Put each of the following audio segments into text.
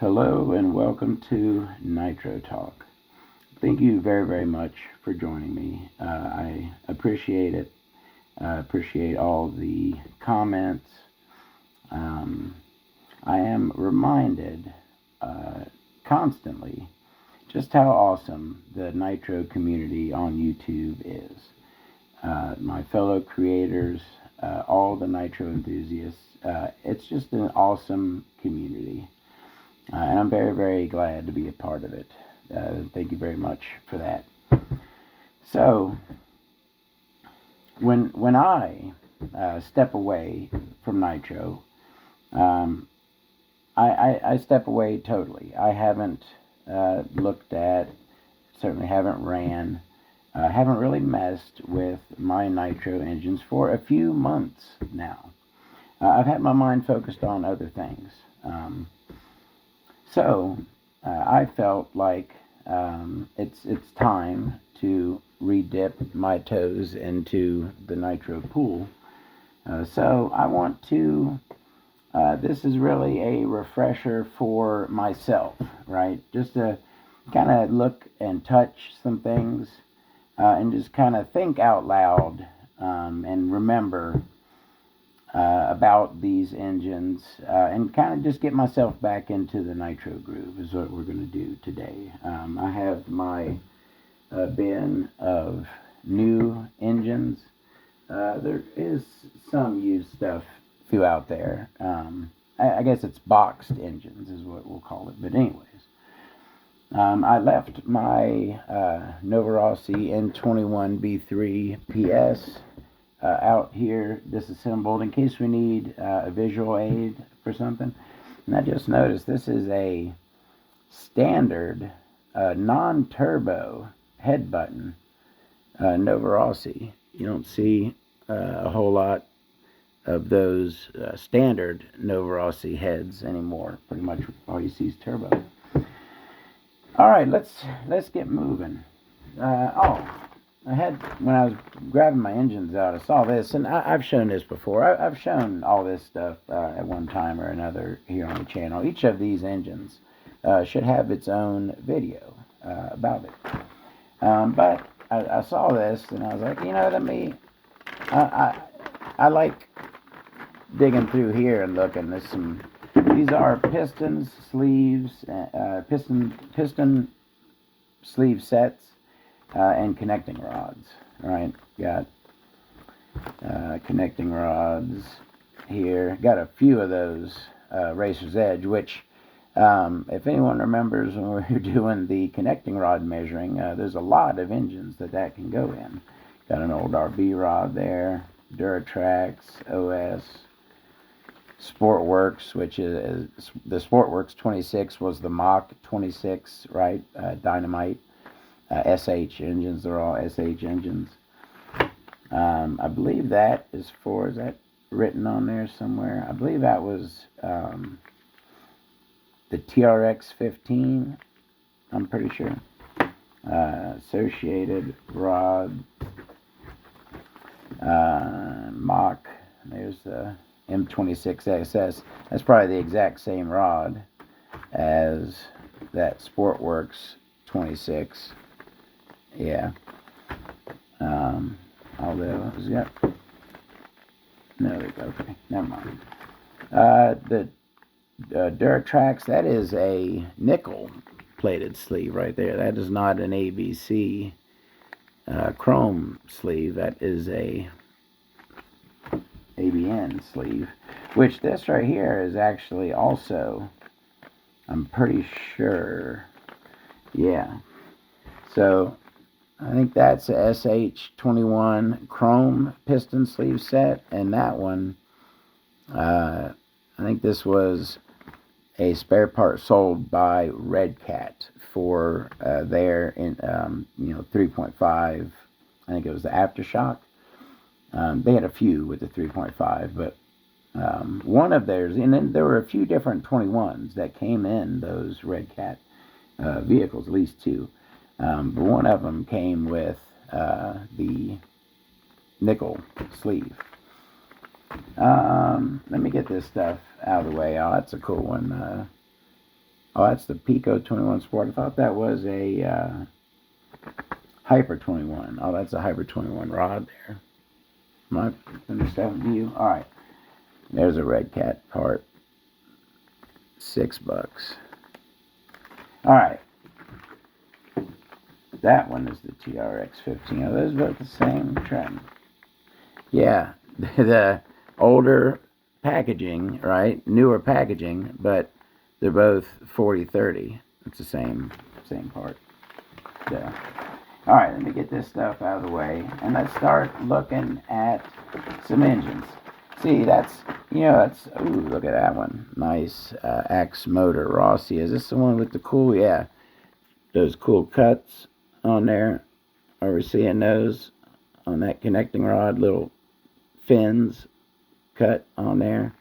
Hello and welcome to Nitro Talk. Thank you very, very much for joining me. I appreciate it. I appreciate all the comments. I am reminded constantly just how awesome the Nitro community on YouTube is. My fellow creators, all the Nitro enthusiasts, it's just an awesome community. And I'm very, very glad to be a part of it. Thank you very much for that. So, when I step away from Nitro, I step away totally. I haven't looked at, certainly haven't ran, haven't really messed with my Nitro engines for a few months now. I've had my mind focused on other things. So I felt like it's time to re-dip my toes into the Nitro pool. So I want to. This is really a refresher for myself, right? Just to kind of look and touch some things, and just kind of think out loud and remember about these engines, and kind of just get myself back into the Nitro groove is what we're going to do today. I have my bin of new engines. There is some used stuff throughout there. I guess it's boxed engines is what we'll call it. But anyways, I left my Novarossi N21B3 PS out here disassembled in case we need a visual aid for something. And I just noticed this is a standard non-turbo head button Novarossi. You don't see a whole lot of those standard Novarossi heads anymore. Pretty much all you see is turbo. All right, let's get moving. When I was grabbing my engines out, I saw this, and I've shown this before. I've shown all this stuff at one time or another here on the channel. Each of these engines should have its own video about it. But I saw this, and I was like, I like digging through here and looking. These are piston sleeves, piston sleeve sets. And connecting rods, right? Got connecting rods here. Got a few of those Racer's Edge, which, if anyone remembers when we were doing the connecting rod measuring, there's a lot of engines that can go in. Got an old RB rod there, Duratrax, OS, Sportworks, which is the Sportworks 26 was the Mach 26, right? Dynamite. SH engines, they're all SH engines. I believe that is that written on there somewhere? I believe that was the TRX 15, I'm pretty sure. Associated rod, Mach, there's the M26XS. That's probably the exact same rod as that Sportworks 26. Yeah. Although, no, okay, never mind. The Duratrax, that is a nickel-plated sleeve right there. That is not an ABC chrome sleeve. That is a ABN sleeve, which this right here is actually also, I'm pretty sure, yeah. So I think that's a SH21 chrome piston sleeve set, and that one, I think this was a spare part sold by Red Cat for their 3.5. I think it was the Aftershock. They had a few with the 3.5, but one of theirs, and then there were a few different 21s that came in those Red Cat vehicles, at least two. But one of them came with the nickel sleeve. Let me get this stuff out of the way. Oh, that's a cool one. Oh, that's the Pico 21 Sport. I thought that was a Hyper 21. Oh, that's a Hyper 21 rod there. Am I in the 7th view? All right. There's a Red Cat part. $6. All right. That one is the TRX 15. Are those both the same trend? Yeah. The older packaging, right? Newer packaging, but they're both 4030. It's the same part. Yeah. All right, let me get this stuff out of the way, and let's start looking at some engines. See, that's, ooh, look at that one. Nice Axe motor Rossi. Is this the one with the cool, yeah, those cool cuts on there? Are we seeing those on that connecting rod? Little fins cut on there.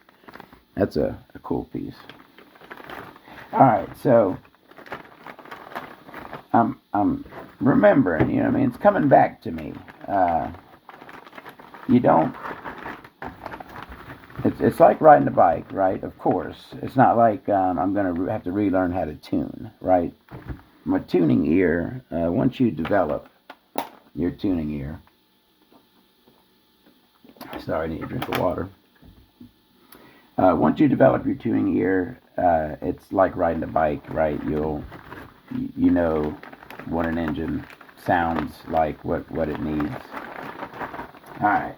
That's a cool piece. All right, so I'm remembering, it's coming back to me. You don't. It's like riding a bike, right? Of course, it's not like I'm gonna have to relearn how to tune, right? My tuning ear. Once you develop your tuning ear. Sorry, I need a drink of water. Once you develop your tuning ear, it's like riding a bike, right? You know what an engine sounds like, what it needs. All right,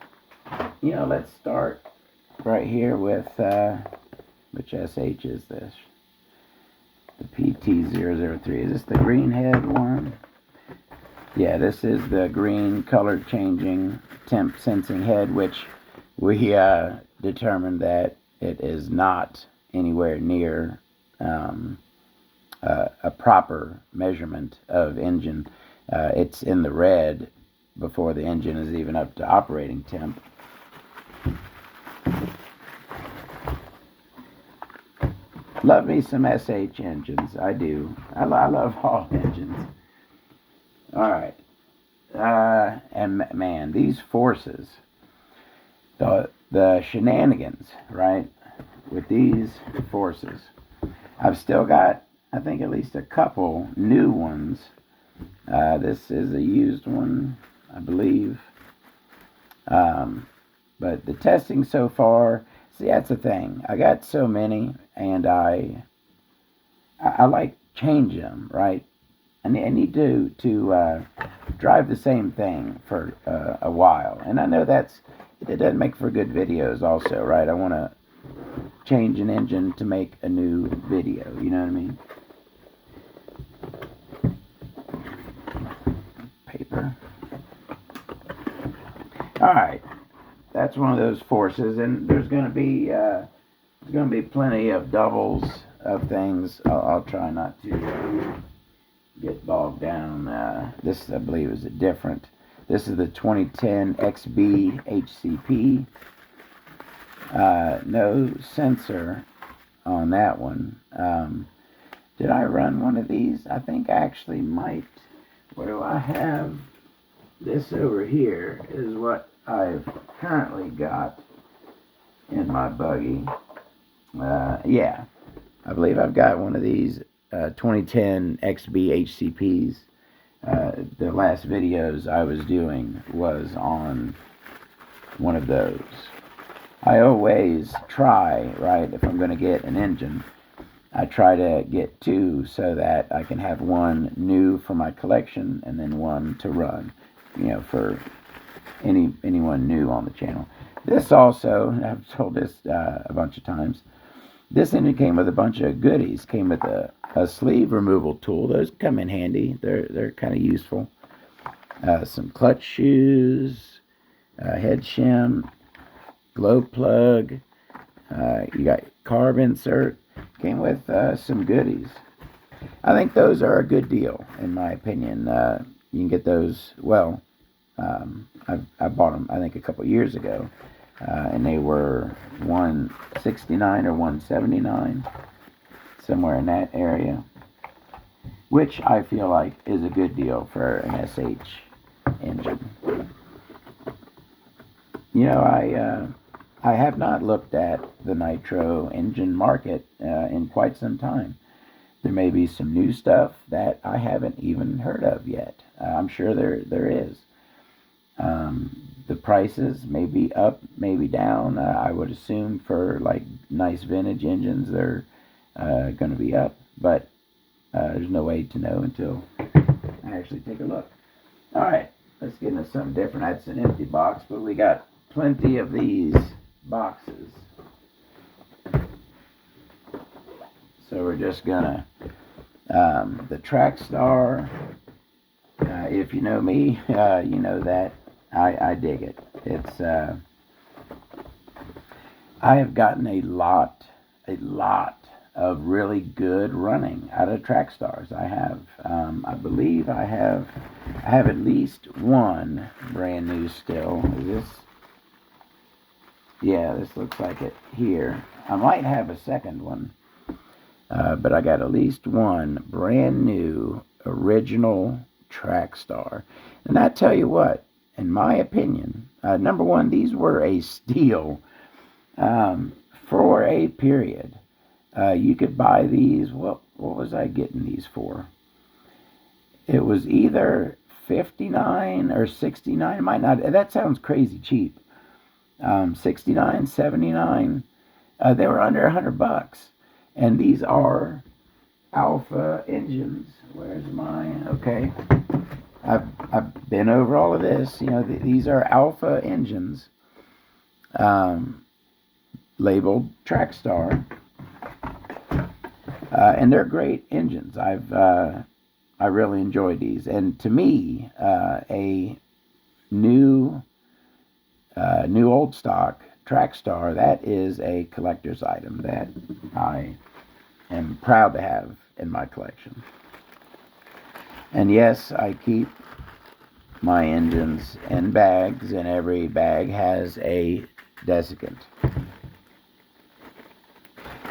let's start right here with which SH is this? The PT003. Is this the green head one? Yeah, this is the green color changing temp sensing head, which we determined that it is not anywhere near a proper measurement of engine. It's in the red before the engine is even up to operating temp. Love me some SH engines. I do. I love all engines. All right. And man, these forces, the shenanigans, right, with these forces. I've still got, I think, at least a couple new ones. This is a used one, I believe. But the testing so far, see, that's the thing. I got so many, and I like change them, right? I need to drive the same thing for a while, and I know it doesn't make for good videos, also, right? I want to change an engine to make a new video. You know what I mean? Paper. All right, that's one of those forces, and there's going to be plenty of doubles of things. I'll try not to get bogged down. This, I believe, is a different. This is the 2010 XB HCP. No sensor on that one. Did I run one of these? I think I actually might. What do I have? This over here is what I've currently got in my buggy. Yeah, I believe I've got one of these 2010 XB HCPs. The last videos I was doing was on one of those. I always try, right, if I'm going to get an engine, I try to get two so that I can have one new for my collection and then one to run, for anyone new on the channel. This also, I've told this a bunch of times, this engine came with a bunch of goodies. Came with a sleeve removal tool. Those come in handy. They're kind of useful. Some clutch shoes, head shim, glow plug. You got carb insert. Came with some goodies. I think those are a good deal, in my opinion. You can get those. Well, I bought them, I think, a couple years ago. And they were $169 or $179, somewhere in that area, which I feel like is a good deal for an SH engine. I have not looked at the nitro engine market in quite some time. There may be some new stuff that I haven't even heard of yet. I'm sure there is. The prices may be up, maybe down. I would assume for like nice vintage engines, they're going to be up, but there's no way to know until I actually take a look. All right, let's get into something different. That's an empty box, but we got plenty of these boxes. So we're just gonna the Trackstar. If you know me, you know that I dig it. It's I have gotten a lot of really good running out of Trackstars. I have, I believe I have at least one brand new still. Is this? Yeah, this looks like it here. I might have a second one, but I got at least one brand new original Trackstar. And I tell you what, in my opinion, number one, these were a steal for a period. You could buy these. What was I getting these for? It was either 59 or 69. It might not. That sounds crazy cheap. 69, 79. They were under $100, and these are Alpha engines. Where's mine? Okay, I've been over all of this. You know, these are Alpha engines, labeled Trackstar. And they're great engines. I really enjoy these. And to me, a new old stock Trackstar, that is a collector's item that I am proud to have in my collection. And yes, I keep my engines in bags, and every bag has a desiccant.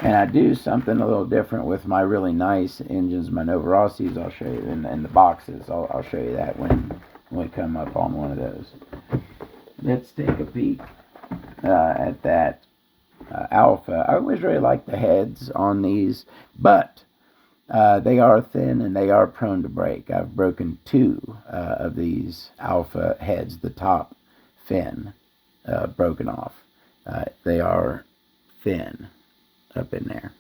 And I do something a little different with my really nice engines, my Novarossis. I'll show you in the boxes. I'll show you that when we come up on one of those. Let's take a peek at that Alpha. I always really like the heads on these, but they are thin and they are prone to break. I've broken two of these Alpha heads, the top fin broken off. They are thin up in there.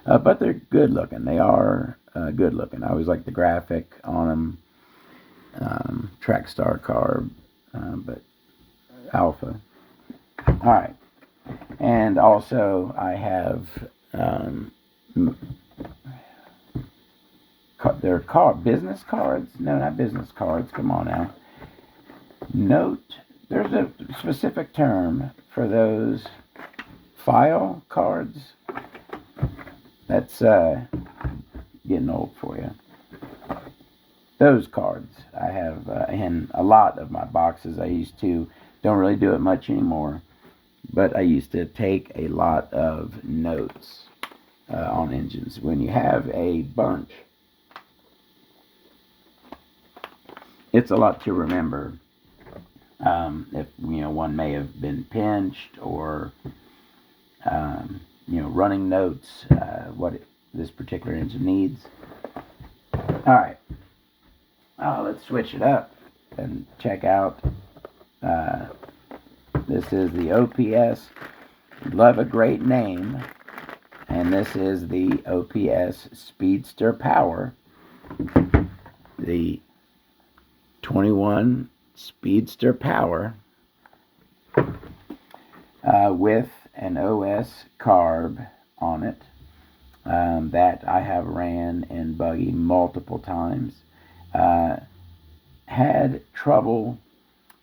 But they're good looking. They are good looking. I always like the graphic on them. Trackstar carb, but Alpha. Alright. And also I have they're called business cards. No, not business cards. Come on now. Note. There's a specific term for those file cards. That's getting old for you. Those cards I have in a lot of my boxes. I used to, don't really do it much anymore, but I used to take a lot of notes on engines. When you have a bunch, it's a lot to remember. If one may have been pinched, or running notes, what this particular engine needs. All right, let's switch it up and check out. This is the OPS. Love a great name, and this is the OPS Speedster Power, the 21 Speedster Power with an OS carb on it that I have ran in buggy multiple times. Had trouble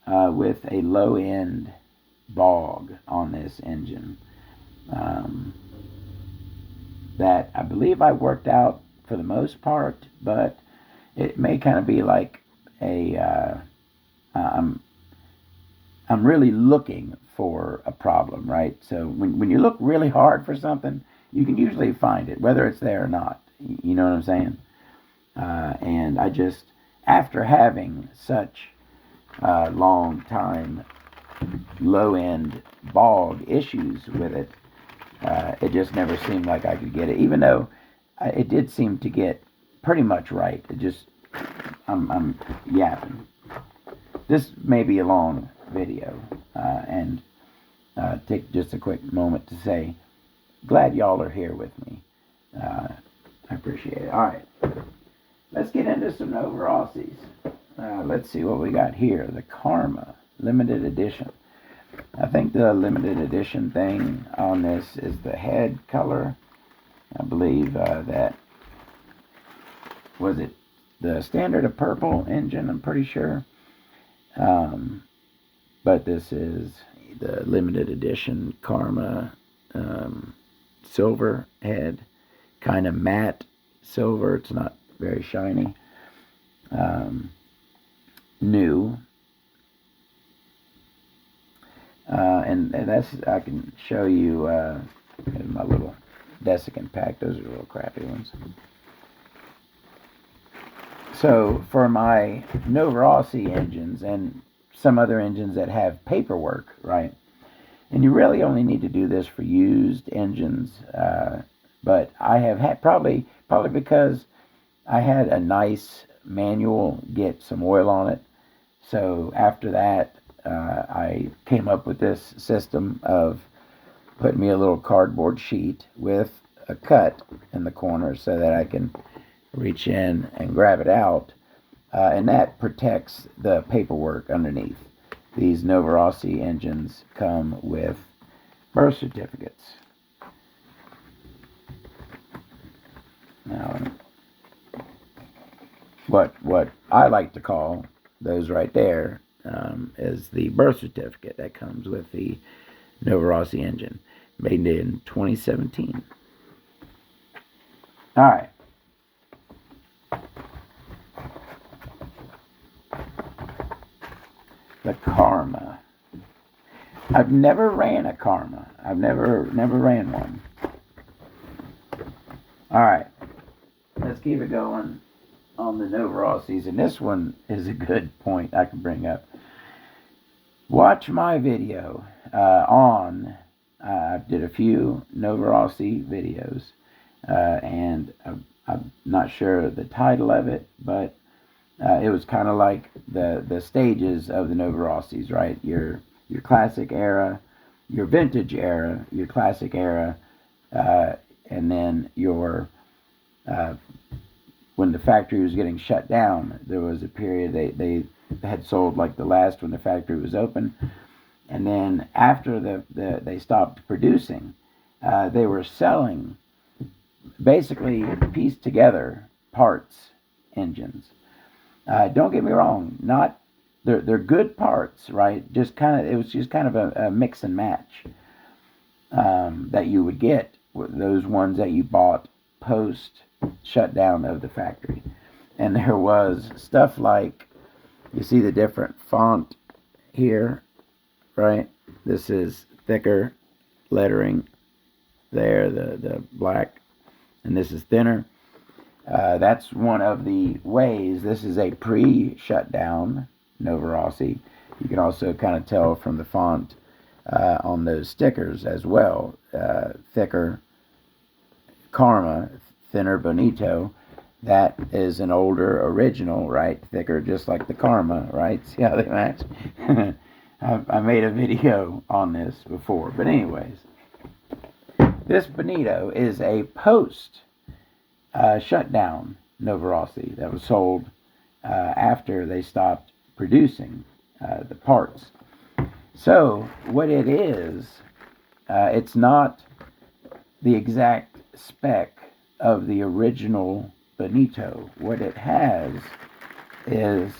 with a low end bog on this engine that I believe I worked out for the most part, but it may kind of be like a I'm really looking for a problem, right? So when you look really hard for something, you can usually find it, whether it's there or not. You know what I'm saying? And I just, after having such long time low-end bog issues with it, it just never seemed like I could get it. Even though it did seem to get pretty much right. It just, I'm yapping. This may be a long video, and take just a quick moment to say, glad y'all are here with me. I appreciate it. All right, let's get into some Novarossi's. Let's see what we got here. The Karma limited edition. I think the limited edition thing on this is the head color. I believe that was it the standard of purple engine, I'm pretty sure. But this is the limited edition Karma silver head, kind of matte silver. It's not very shiny. New. And that's, I can show you in my little desiccant pack. Those are little crappy ones. So for my Novarossi engines and some other engines that have paperwork, right? And you really only need to do this for used engines. But I have had probably because I had a nice manual get some oil on it. So after that, I came up with this system of putting me a little cardboard sheet with a cut in the corner so that I can reach in and grab it out, and that protects the paperwork underneath. These Novarossi engines come with birth certificates. Now, what I like to call those right there is the birth certificate that comes with the Novarossi engine, made in 2017. All right. The Karma. I've never ran a Karma. I've never ran one. All right. Let's keep it going on the Novarossis, and this one is a good point I can bring up. Watch my video on. I did a few Novarossi videos, and I'm not sure the title of it, but it was kind of like the stages of the Novarossis, right? Your classic era, your vintage era, your classic era, and then your when the factory was getting shut down, there was a period they had sold like the last when the factory was open, and then after they stopped producing, they were selling basically pieced together parts engines. Don't get me wrong, not they're good parts, right? Just kind of, it was just kind of a mix and match that you would get with those ones that you bought post shutdown of the factory. And there was stuff like, you see the different font here, right? This is thicker lettering there, the black, and this is thinner. That's one of the ways. This is a pre-shutdown Novarossi. You can also kind of tell from the font on those stickers as well. Thicker Karma, thinner Bonito. That is an older original, right? Thicker, just like the Karma, right? See how they match? I made a video on this before. But anyways, this Bonito is a post shutdown Novarossi that was sold after they stopped producing the parts. So what it is, it's not the exact spec of the original Bonito. What it has is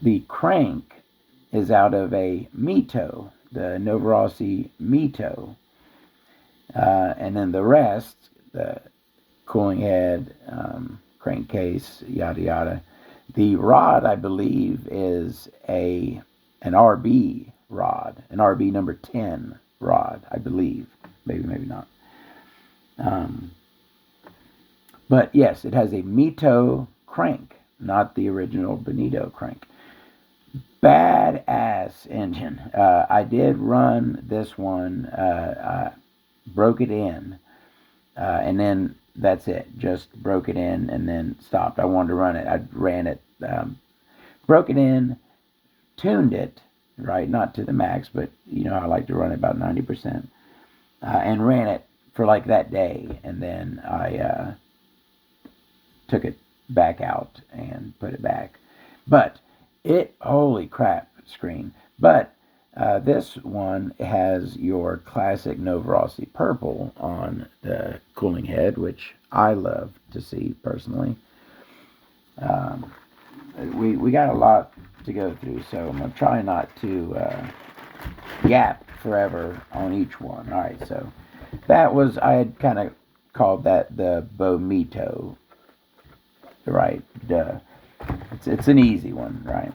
the crank is out of a Mito, the Novarossi Mito, and then the rest, the cooling head, crankcase, yada yada. The rod, I believe, is an RB rod, an RB number 10 rod, I believe. Maybe not. But yes, it has a Mito crank, not the original Bonito crank. Badass engine. I did run this one, broke it in, and then that's it. Just broke it in and then stopped. I wanted to run it. I ran it, broke it in, tuned it, right, not to the max, but I like to run it about 90%, and ran it for like that day, and then I took it back out and put it back. But holy crap, screen. But this one has your classic Novarossi purple on the cooling head, which I love to see personally. We got a lot to go through, so I'm going to try not to yap forever on each one. All right, so that was, I had kind of called that the Bonito, right? It's an easy one, right?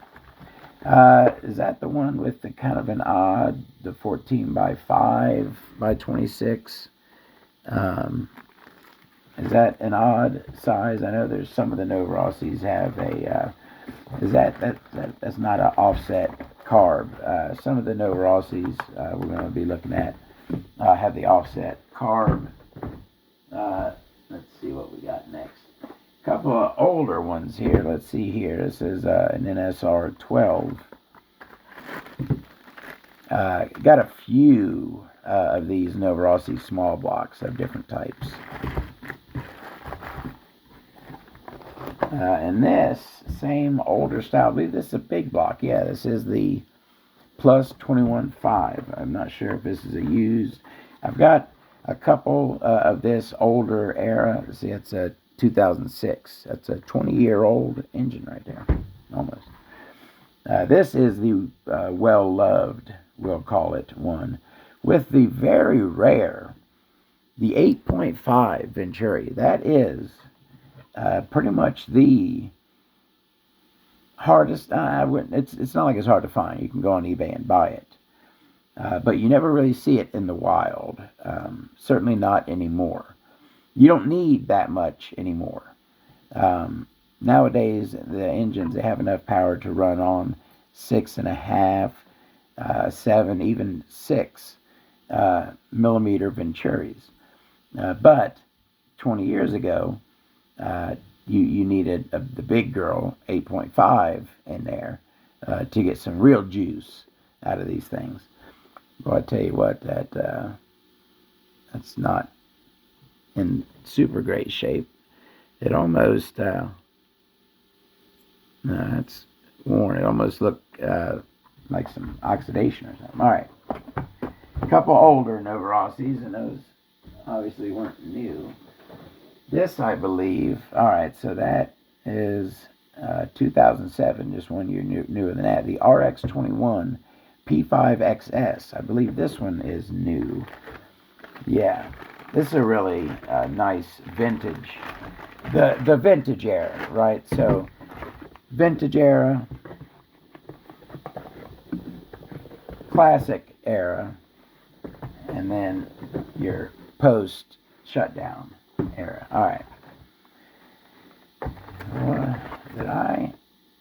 Is that the one with the kind of an odd, the 14 by 5 by 26? Is that an odd size? I know there's some of the Novarossis have a, that's not an offset carb. Some of the Novarossis we're going to be looking at have the offset carb. Let's see what we got next. A couple of older ones here. Let's see here. This is an NSR 12. Got a few of these Novarossi small blocks of different types. And this same older style, I believe this is a big block. Yeah, this is the Plus 21.5. I'm not sure if this is a used. I've got a couple of this older era. See, it's a 2006. That's a 20-year-old engine right there, almost. This is the well-loved, we'll call it, one, with the very rare, the 8.5 Venturi. That is pretty much the hardest. It's not like it's hard to find. You can go on eBay and buy it, but you never really see it in the wild. Certainly not anymore. You don't need that much anymore. Nowadays, the engines, they have enough power to run on 6.5, 7, even 6 millimeter Venturis. But 20 years ago, you needed the big girl 8.5 in there to get some real juice out of these things. Well, I tell you what, that's not in super great shape. It almost it's worn. It almost looked like some oxidation or something. All right, a couple older Novarossis, and those obviously weren't new. This, I believe, all right, so that is 2007, just 1 year newer than that. The RX-21 P5XS. I believe this one is new. Yeah, this is a really nice vintage, the vintage era, right? So, vintage era, classic era, and then your post shutdown era. All right.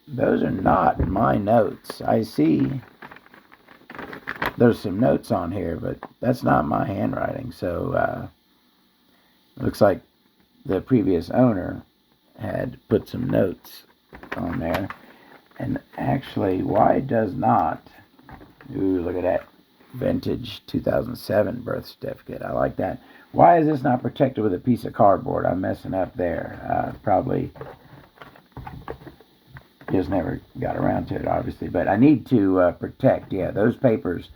Those are not my notes. I see there's some notes on here, but that's not my handwriting. So, looks like the previous owner had put some notes on there. And actually, why does not, ooh, look at that vintage 2007 birth certificate. I like that. Why is this not protected with a piece of cardboard? I'm messing up there. Probably just never got around to it, obviously. But I need to protect. Yeah, those papers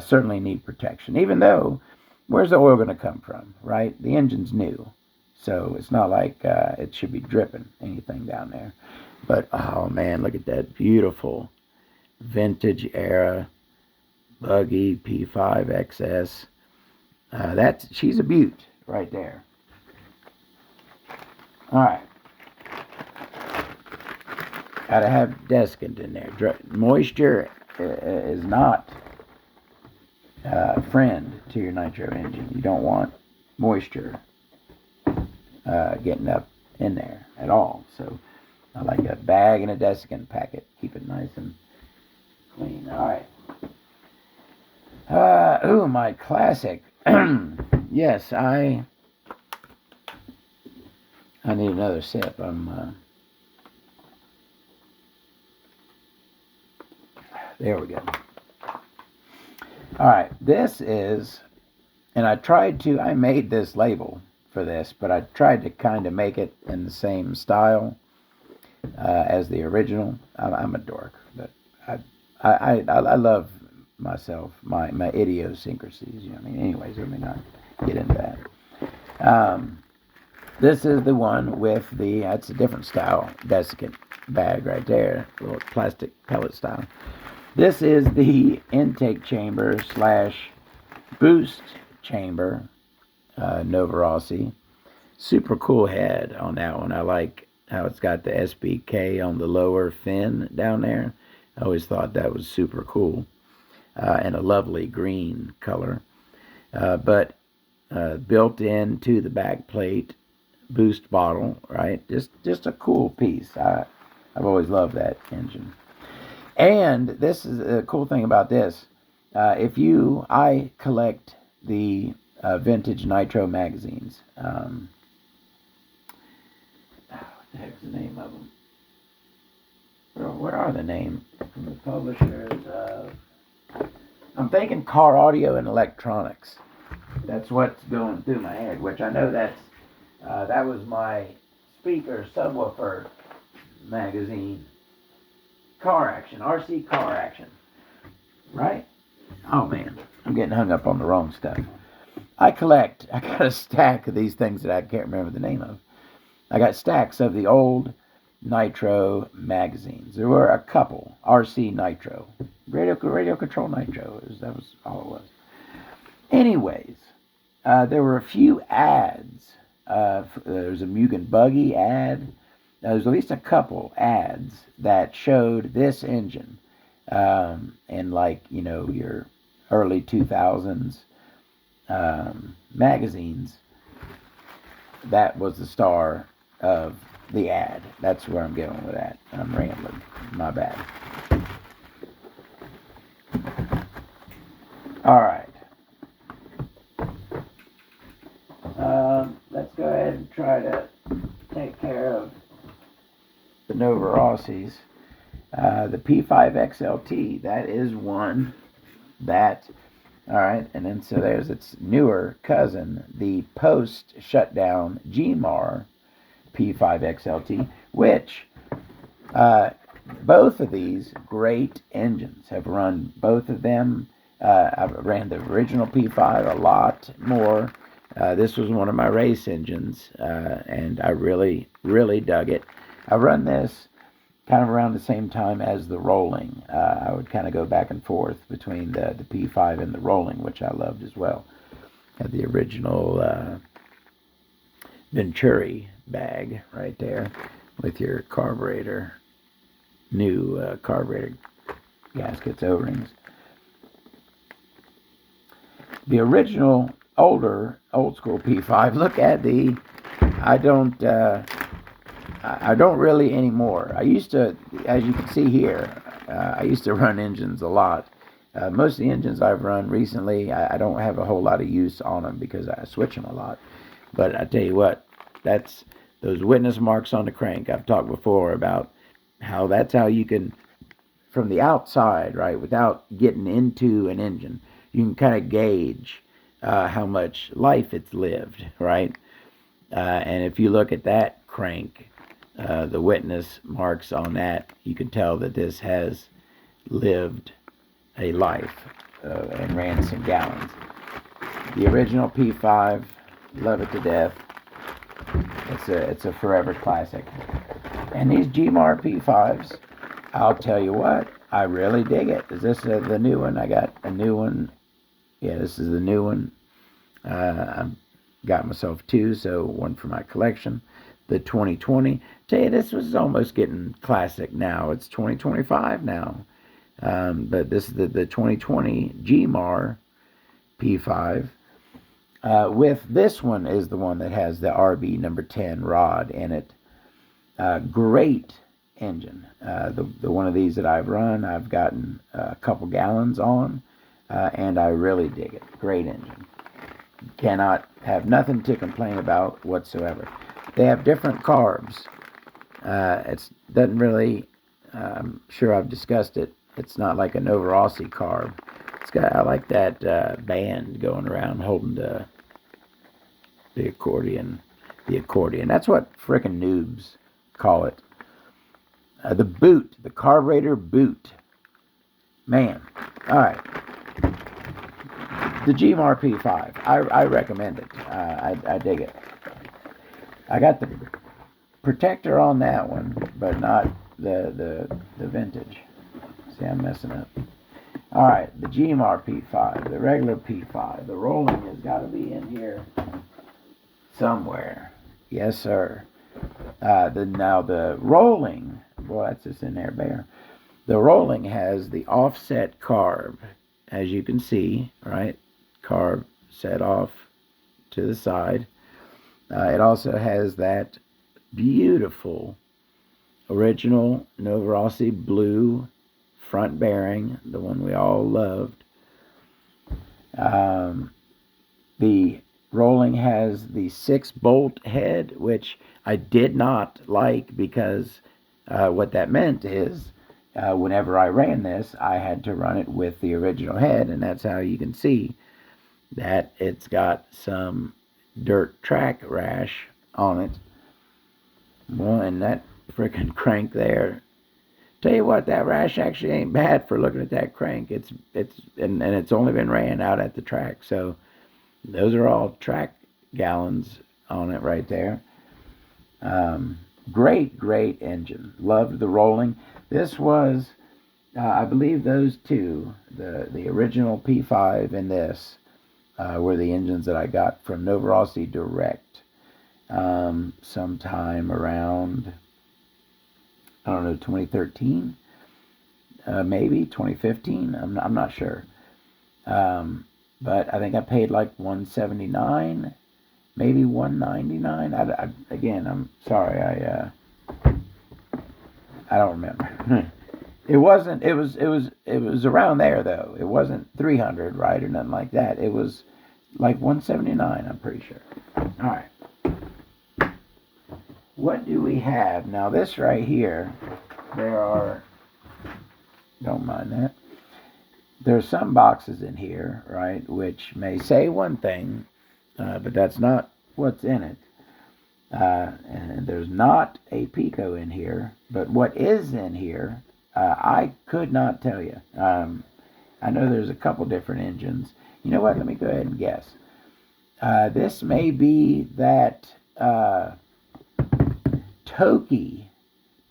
certainly need protection. Even though, where's the oil going to come from, right? The engine's new. So it's not like it should be dripping anything down there. But, oh, man, look at that beautiful vintage era buggy P5XS. She's a beaut right there. All right. Gotta have desiccant in there. Moisture is not a friend to your nitro engine. You don't want moisture getting up in there at all. So I like a bag and a desiccant packet. Keep it nice and clean. All right. My classic. Yes, I I need another sip. There we go. All right, this is, and I made this label for this, but I tried to kind of make it in the same style as the original. I'm a dork, but I love myself, my idiosyncrasies. You know what I mean? Anyways, let me not get into that. This is the one with that's a different style desiccant bag right there, little plastic pellet style. This is the intake chamber / boost chamber, Novarossi. Super cool head on that one. I like how it's got the SBK on the lower fin down there. I always thought that was super cool. And a lovely green color. But built into the back plate boost bottle, right? Just a cool piece. I've always loved that engine. And this is a cool thing about this. I collect the vintage nitro magazines. What the heck's the name of them? What are the names from the publishers? I'm thinking Car Audio and Electronics. That's what's going through my head, which I know that was my speaker subwoofer magazine. Car Action, RC Car Action. Right? Oh man, I'm getting hung up on the wrong stuff. I got a stack of these things that I can't remember the name of. I got stacks of the old Nitro magazines. There were a couple. RC Nitro. Radio Control Nitro. That was all it was. Anyways, there were a few ads. There was a Mugen Buggy ad. There was at least a couple ads that showed this engine in your early 2000s magazines. That was the star of the ad. That's where I'm going with that. I'm rambling. My bad. All right. Let's go ahead and try to take care of the Novarossis. The P5XLT, that is one that, all right, and then so there's its newer cousin, the post-shutdown GMAR P5XLT, which both of these great engines have run both of them. I ran the original P5 a lot more. This was one of my race engines, and I really, really dug it. I run this kind of around the same time as the Rolling. I would kind of go back and forth between the P5 and the Rolling, which I loved as well. Had the original Venturi bag right there with your carburetor, new carburetor gaskets, O-rings. The original old school P5. Look at I don't really anymore. I used to, as you can see here, I used to run engines a lot. Most of the engines I've run recently, I don't have a whole lot of use on them because I switch them a lot. But I tell you what, that's those witness marks on the crank. I've talked before about how that's how you can, from the outside, right, without getting into an engine, you can kind of gauge how much life it's lived, right? And if you look at that crank, the witness marks on that, you can tell that this has lived a life and ran some gallons. The original P5, love it to death. It's a forever classic. And these GMAR P5s, I'll tell you what, I really dig it. Is this the new one? I got a new one. Yeah, this is the new one. I've got myself two, so one for my collection. The 2020. Tell you, this was almost getting classic now. It's 2025 now. But this is the 2020 GMAR P5. With this one is the one that has the RB number 10 rod in it. Great engine. The one of these that I've run, I've gotten a couple gallons on, and I really dig it. Great engine. Cannot have nothing to complain about whatsoever. They have different carbs. It doesn't really, I'm sure I've discussed it. It's not like a Novarossi carb. I like that band going around holding the accordion. The accordion. That's what frickin' noobs call it. The boot. The carburetor boot. Man. Alright. The GMRP5. I recommend it. I dig it. I got the protector on that one, but not the vintage. See, I'm messing up. Alright, the GMR P5, the regular P5. The rolling has got to be in here somewhere. Yes, sir. Now the rolling, boy, that's just in there bare. The rolling has the offset carb, as you can see, right? Carb set off to the side. It also has that beautiful original Novarossi blue front bearing, the one we all loved. The rolling has the 6-bolt head, which I did not like because what that meant is whenever I ran this, I had to run it with the original head, and that's how you can see that it's got some dirt track rash on it. Well, and that freaking crank there. Tell you what, that rash actually ain't bad for looking at that crank. And it's only been ran out at the track, so those are all track gallons on it right there. Great engine. Loved the rolling. This was, I believe, those two, the original P5 and this, were the engines that I got from Novarossi direct. Sometime around, I don't know, 2013, maybe 2015. I'm not sure. But I think I paid like $179, maybe $199. Again, I'm sorry, I don't remember. It wasn't. It was around there though. It wasn't 300, right, or nothing like that. It was like 179. I'm pretty sure. All right. What do we have now? This right here. There are. Don't mind that. There's some boxes in here, right, which may say one thing, but that's not what's in it. And there's not a Pico in here, but what is in here, I could not tell you. I know there's a couple different engines. You know what? Let me go ahead and guess. This may be that Toki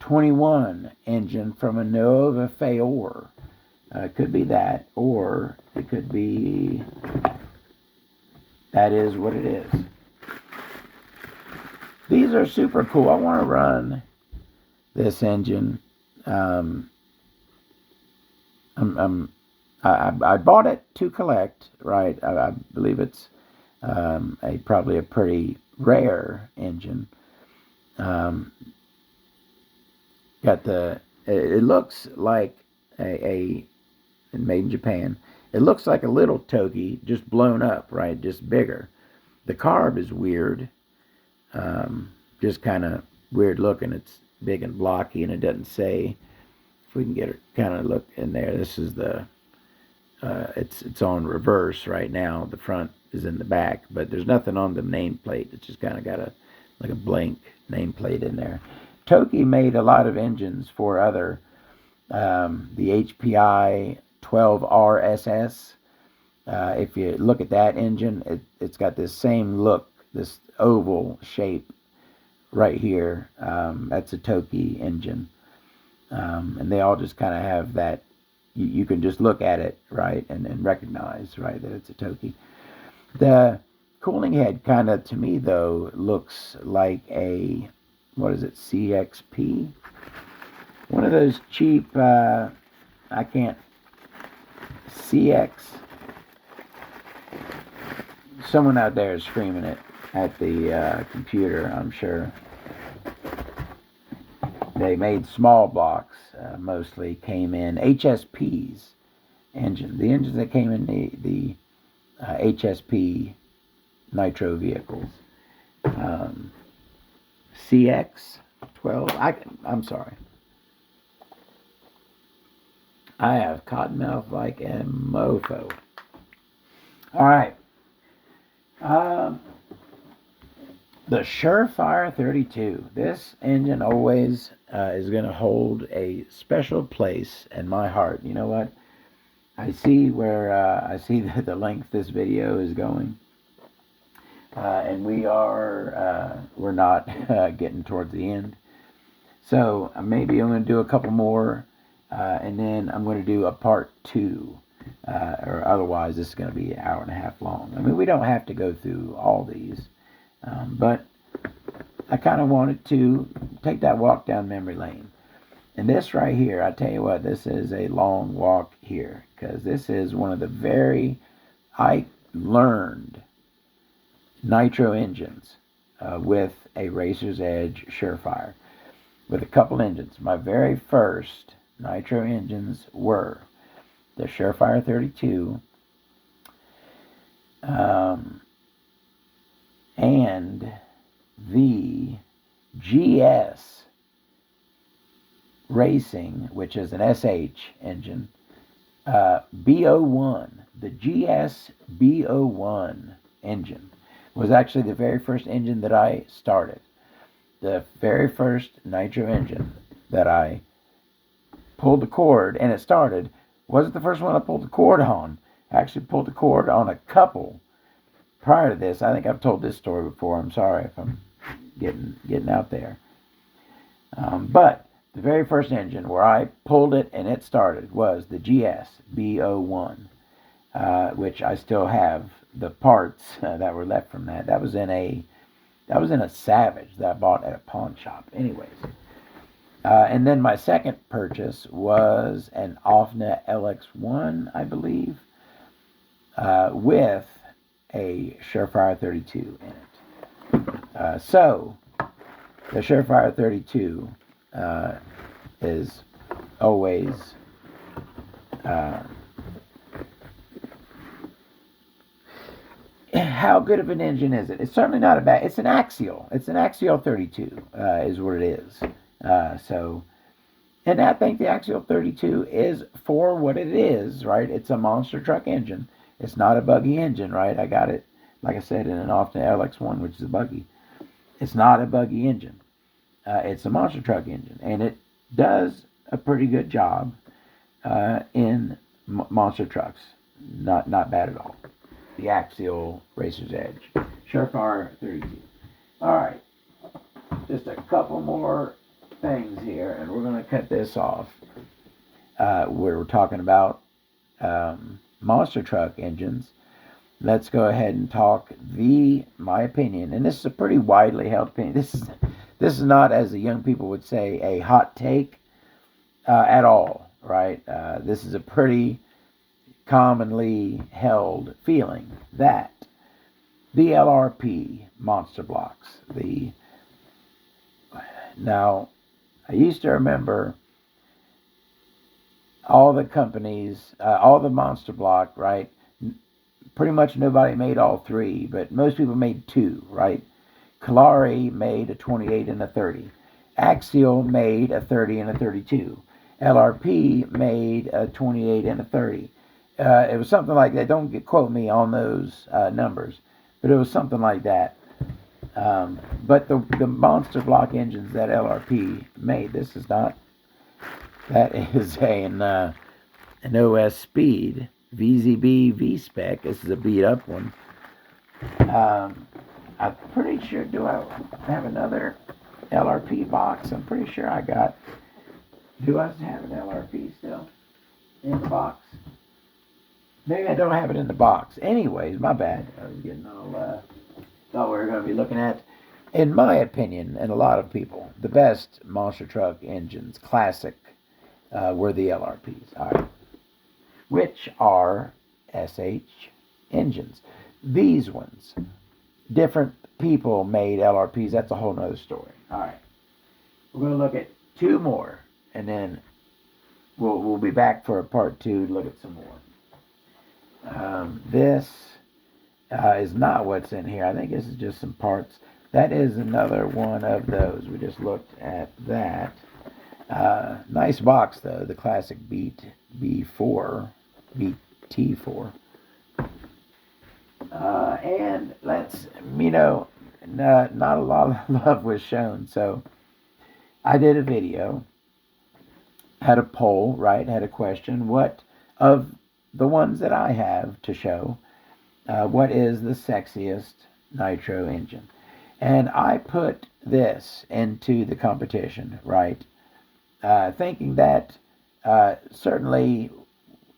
21 engine from a Nova Feor. It could be that, or it could be that is what it is. These are super cool. I want to run this engine. I bought it to collect, right? I believe it's probably a pretty rare engine. It looks like a made in Japan. It looks like a little Toki, just blown up, right? Just bigger. The carb is weird. Just kind of weird looking. It's big and blocky, and it doesn't say. If we can get it kind of look in there. This is the. It's on reverse right now. The front is in the back, but there's nothing on the nameplate. It's just kind of got a blank nameplate in there. Toki made a lot of engines for other. The HPI 12RSS. If you look at that engine, it's got this same look, this oval shape right here. That's a Toki engine. And they all just kind of have that, you can just look at it, right, and recognize, right, that it's a Toki. The cooling head kind of, to me, though, looks like a, what is it, CXP? One of those cheap, CX. Someone out there is screaming it at the computer, I'm sure. They made small blocks, mostly came in HSP's engine. The engines that came in the HSP nitro vehicles. CX12. I'm sorry. I have cottonmouth like a mofo. All right. The Surefire 32. This engine always is going to hold a special place in my heart. You know what? I see where I see that the length this video is going, and we're not getting towards the end. So maybe I'm going to do a couple more, and then I'm going to do a part 2, or otherwise this is going to be an hour and a half long. I mean, we don't have to go through all these. But I kind of wanted to take that walk down memory lane. And this right here, I tell you what, this is a long walk here. Because this is one of the I learned nitro engines with a Racer's Edge Surefire. With a couple engines. My very first nitro engines were the Surefire 32, and the GS Racing, which is an SH engine, B01. The GS B01 engine was actually the very first engine that I started. The very first nitro engine that I pulled the cord and it started wasn't the first one I pulled the cord on. I actually pulled the cord on a couple prior to this. I think I've told this story before. I'm sorry if I'm getting out there. But the very first engine where I pulled it and it started was the GS B01, which I still have the parts that were left from that. That was in a Savage that I bought at a pawn shop. Anyways. And then my second purchase was an Offnet LX1, I believe, with a Surefire 32 in it. So, the Surefire 32 is always how good of an engine is it? It's certainly not a bad. It's an axial. It's an axial 32 is what it is. And I think the axial 32 is for what it is, right? It's a monster truck engine. It's not a buggy engine, right? I got it, like I said, in an Offnet LX1, which is a buggy. It's not a buggy engine. It's a monster truck engine, and it does a pretty good job in monster trucks. Not bad at all. The axial Racer's Edge. Surefire 32. All right. Just a couple more things here, and we're going to cut this off. We're talking about monster truck engines. Let's go ahead and talk my opinion, and this is a pretty widely held opinion. This is not, as the young people would say, a hot take at all, right? This is a pretty commonly held feeling that the LRP monster blocks, now, I used to remember all the companies, all the monster block, right? Pretty much nobody made all three, but most people made two, right? Kalari made a 28 and a 30. Axial made a 30 and a 32. LRP made a 28 and a 30. It was something like that. Don't quote me on those numbers, but it was something like that. But the monster block engines that LRP made, that is an OS Speed VZB V-Spec. This is a beat up one. I'm pretty sure, do I have another LRP box? I'm pretty sure do I have an LRP still in the box? Maybe I don't have it in the box. Anyways, my bad. I was getting all, thought we were going to be looking at, in my opinion, and a lot of people, the best monster truck engines, classic, were the LRPs. All right. Which are SH engines. These ones, different people made LRPs. That's a whole nother story. All right. We're going to look at two more, and then we'll be back for a part 2 to look at some more. This is not what's in here. I think this is just some parts. that is another one of those. We just looked at that. Nice box though, the classic B4, BT4. And let's, not a lot of love was shown. So I did a video, had a poll, right? Had a question. What of the ones that I have to show, what is the sexiest nitro engine? And I put this into the competition, right? Thinking that certainly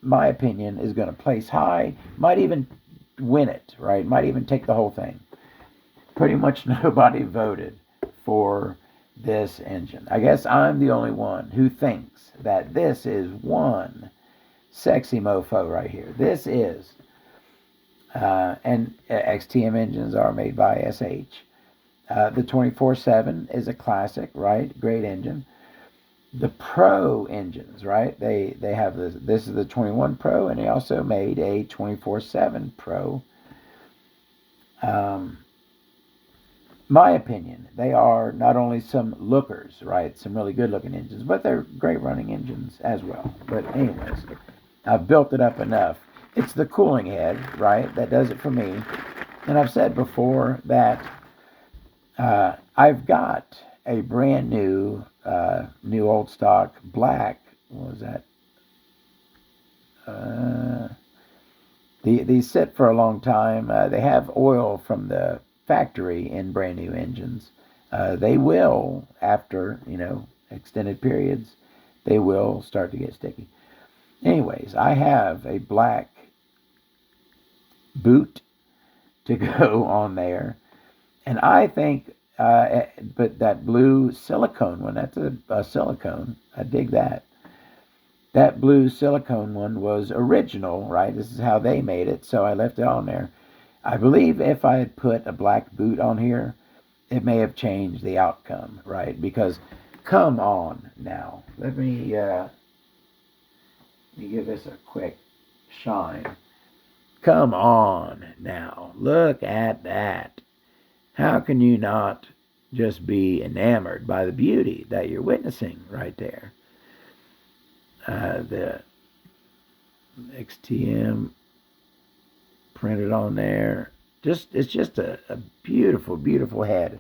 my opinion is going to place high, might even win it, right? Might even take the whole thing. Pretty much nobody voted for this engine. I guess I'm the only one who thinks that this is one sexy mofo right here. This is, and XTM engines are made by SH. The 24/7 is a classic, right? Great engine. The Pro engines, right? They have this is the 21 Pro, and they also made a 24/7 Pro. My opinion, they are not only some lookers, right? Some really good looking engines, but they're great running engines as well. But anyways, I've built it up enough. It's the cooling head, right? That does it for me. And I've said before that I've got a brand new, new old stock black. What was that? These sit for a long time. They have oil from the factory in brand new engines. They will, after extended periods, they will start to get sticky. Anyways, I have a black boot to go on there, and I think, but that blue silicone one, that's a silicone. I dig that. That blue silicone one was original, right? This is how they made it, so I left it on there. I believe if I had put a black boot on here, it may have changed the outcome, right? Because, come on now. Let me give this a quick shine. Come on now. Look at that. How can you not just be enamored by the beauty that you're witnessing right there? The XTM printed on there. It's just a beautiful, beautiful head.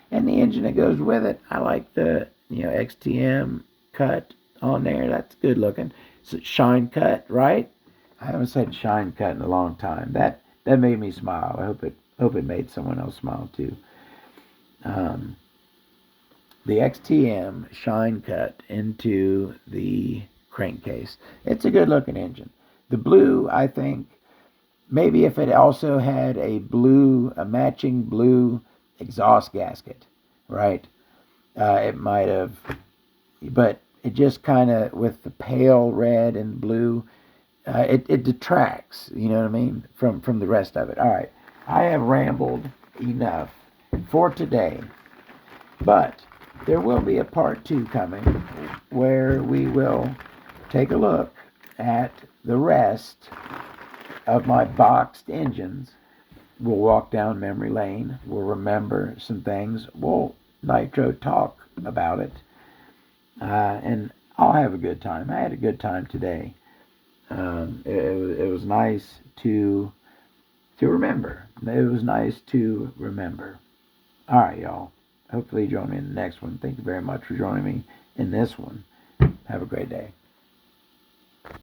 And the engine that goes with it, I like the XTM cut on there. That's good looking. It's shine cut, right? I haven't said shine cut in a long time. That made me smile. I hope it made someone else smile too. The XTM shine cut into the crankcase. It's a good looking engine. The blue, I think, maybe if it also had a matching blue exhaust gasket, right? It might have, but it just kind of, with the pale red and blue, it detracts, you know what I mean, from the rest of it. All right, I have rambled enough for today, but there will be a part 2 coming where we will take a look at the rest of my boxed engines. We'll walk down memory lane. We'll remember some things. We'll nitro talk about it. And I'll have a good time. I had a good time today. It was nice to remember. It was nice to remember. All right, y'all. Hopefully you join me in the next one. Thank you very much for joining me in this one. Have a great day.